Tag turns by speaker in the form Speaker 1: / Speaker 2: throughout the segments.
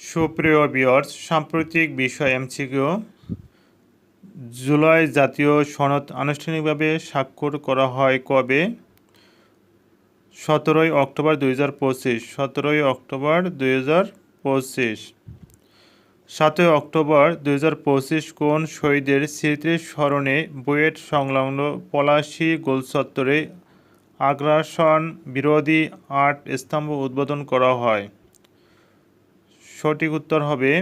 Speaker 1: সুপ্রিয় ভিউয়ার্স, সাম্প্রতিক বিষয় এমসিকিউ। জুলাই জাতীয় সনদ আনুষ্ঠানিকভাবে স্বাক্ষর করা হয় কবে? 17 অক্টোবর 2025। 17 অক্টোবর 2025। 7 অক্টোবর 2025 কোন শহীদের স্মৃতির স্মরণে বুয়েট সংলগ্ন পলাশী গোলচত্বরে আগ্রাসন বিরোধী 8 স্তম্ভ উদ্বোধন করা হয়? সঠিক উত্তর হবে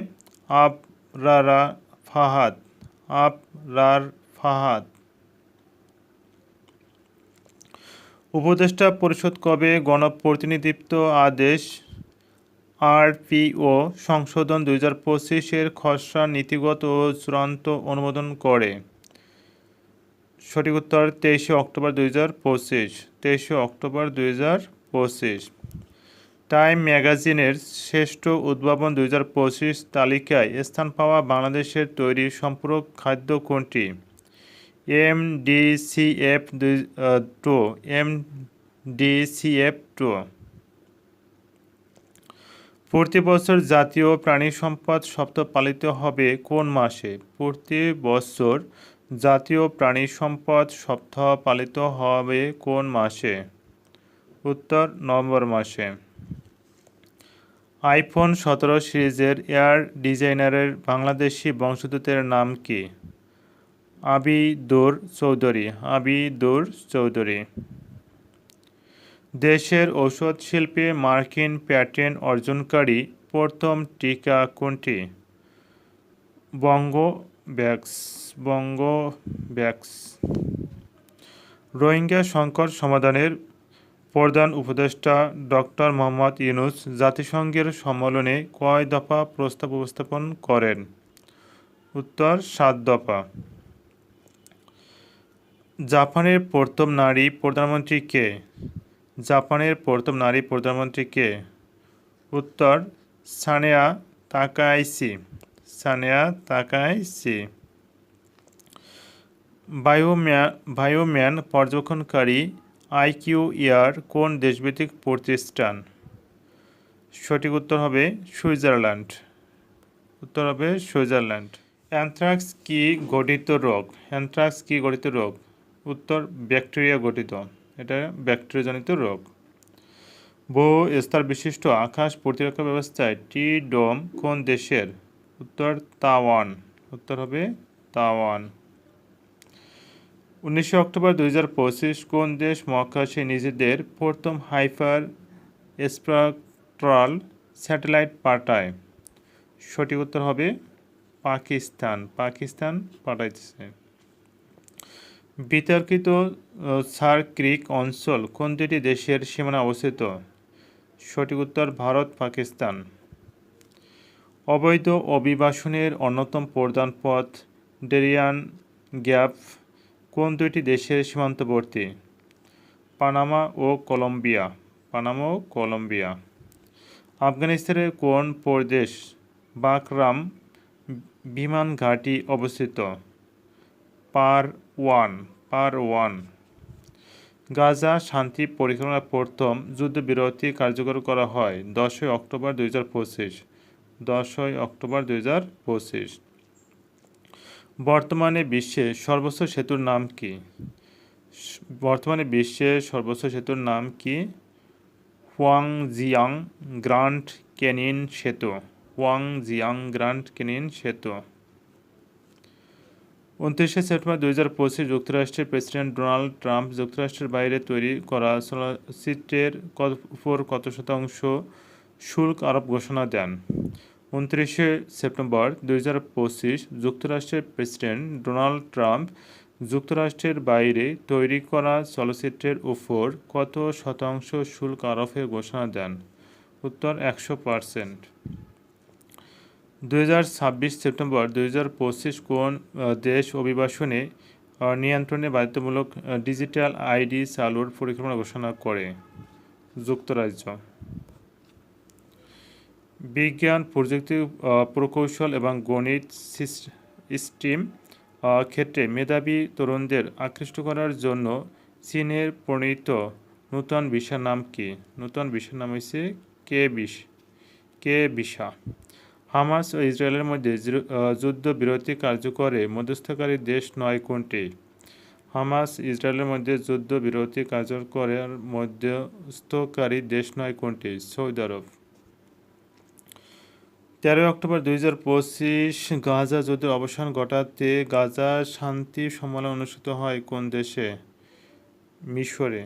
Speaker 1: আবরার ফাহাদ। আবরার ফাহাদ। উপদেষ্টা পরিষদ কবে গণপ্রতিনিধিত্ব আদেশ আরপিও সংশোধন 2025-এর খসড়া নীতিগত ও চূড়ান্ত অনুমোদন করে? সঠিক উত্তর 23 অক্টোবর 2025। 23 অক্টোবর 2025। টাইম ম্যাগাজিনের শ্রেষ্ঠ উদ্ভাবন 2025 তালিকায় স্থান পাওয়া বাংলাদেশের তৈরি সম্পূরক খাদ্য কোনটি? MDCF-2। MDCF-2। প্রতি বছর জাতীয় প্রাণী সম্পদ সপ্তাহ পালিত হবে কোন মাসে? প্রতি বছর জাতীয় প্রাণী সম্পদ সপ্তাহ পালিত হবে কোন মাসে? উত্তর নভেম্বর মাসে। আইফোন 17 সিরিজের এয়ার ডিজাইনারের বাংলাদেশি বংশোদ্ভূতের নাম কি? আবিদুর চৌধুরী। আবিদুর চৌধুরী। দেশের ঔষধ শিল্পে মার্কিন প্যাটেন্ট অর্জনকারী প্রথম টিকা কোনটি? বঙ্গোভ্যাক্স। বঙ্গোভ্যাক্স। রোহিঙ্গা সংকট সমাধানের প্রধান উপদেষ্টা ডক্টর মোহাম্মদ ইউনূস জাতিসংঘের সম্মেলনে কয় দফা প্রস্তাব উপস্থাপন করেন? উত্তর 7 দফা। জাপানের প্রথম নারী প্রধানমন্ত্রী কে? জাপানের প্রথম নারী প্রধানমন্ত্রী কে? উত্তর সানেয়া তাকাইচি। সানেয়া তাকাইচি। বায়োম্যান পর্যবেক্ষণকারী আইকিউইআর কোন দেশভিত্তিক প্রতিষ্ঠান? সঠিক উত্তর হবে সুইজারল্যান্ড। উত্তর হবে সুইজারল্যান্ড। অ্যানথ্রাক্স কি গঠিত রোগ? অ্যানথ্রাক্স কি গঠিত রোগ? উত্তর ব্যাকটেরিয়া গঠিত। এটা ব্যাকটেরিয়াজনিত রোগ। বহু স্তর বিশিষ্ট আকাশ প্রতিরক্ষা ব্যবস্থায় টি-ডোম কোন দেশের? উত্তর তাইওয়ান। উত্তর হবে তাইওয়ান। 19 অক্টোবর 2025 কোন দেশ মহাকাশে নিজেদের প্রথম হাইপার স্পেকট্রাল স্যাটেলাইট পাঠায়? সঠিক উত্তর হবে পাকিস্তান। পাকিস্তান পাঠাইছে। বিতর্কিত সার ক্রিক অঞ্চল কোন দুটি দেশের সীমানা অবস্থিত? সঠিক উত্তর ভারত পাকিস্তান। অবৈধ অভিবাসনের অন্যতম প্রধান পথ ডেরিয়ান গ্যাপ কোন দুইটি দেশের সীমান্তবর্তী? পানামা ও কলম্বিয়া। পানামা ও কলম্বিয়া। আফগানিস্তানের কোন প্রদেশ বাকরাম বিমান ঘাঁটি অবস্থিত? পারওয়ান। পারওয়ান। গাজা শান্তি পরিকল্পনার প্রথম যুদ্ধবিরতি কার্যকর করা হয় 10 অক্টোবর 2025। 10 অক্টোবর 2025। বর্তমানে বিশ্বের সর্বোচ্চ সেতুর নাম কি? বর্তমানে বিশ্বের সর্বোচ্চ সেতুর নাম কি? হুয়াংজিয়াং গ্র্যান্ড ক্যানিয়ন সেতু। হুয়াংজিয়াং গ্র্যান্ড ক্যানিয়ন সেতু। 29 সেপ্টেম্বর 2025 যুক্তরাষ্ট্রের প্রেসিডেন্ট ডোনাল্ড ট্রাম্প যুক্তরাষ্ট্রের বাইরে তৈরি করা চলচ্চিত্রের উপর কত শতাংশ শুল্ক আরোপ ঘোষণা দেন? 29 সেপ্টেম্বর 2025 যুক্তরাষ্ট্রের প্রেসিডেন্ট ডোনাল্ড ট্রাম্প যুক্তরাষ্ট্রের বাইরে তৈরি করা চলচ্চিত্রের উপর কত শতাংশ শুল্ক আরোপের ঘোষণা দেন? উত্তর 100%। 2026 সেপ্টেম্বর 2025 কোন দেশ অভিবাসনে নিয়ন্ত্রণে বাধ্যতামূলক ডিজিটাল আইডি চালুর পরিকল্পনা ঘোষণা করে? যুক্তরাজ্য। বিজ্ঞান প্রযুক্তি প্রকৌশল এবং গণিত স্ট্রিম ক্ষেত্রে মেধাবী তরুণদের আকৃষ্ট করার জন্য চীনের প্রণীত নূতন ভিসার নাম কি? নূতন ভিসার নাম হচ্ছে কে ভিসা। হামাস ও ইসরায়েলের মধ্যে যুদ্ধবিরতি কার্যকরে মধ্যস্থকারী দেশ নয় কোনটি? হামাস ইসরায়েলের মধ্যে যুদ্ধবিরতি কার্যকরের মধ্যস্থকারী দেশ নয় কোনটি? সৌদি আরব। 13 অক্টোবর 2025 গাজা যুদ্ধের অবসান ঘটাতে গাজা শান্তি সম্মেলন অনুষ্ঠিত হয় কোন দেশে? মিশরে।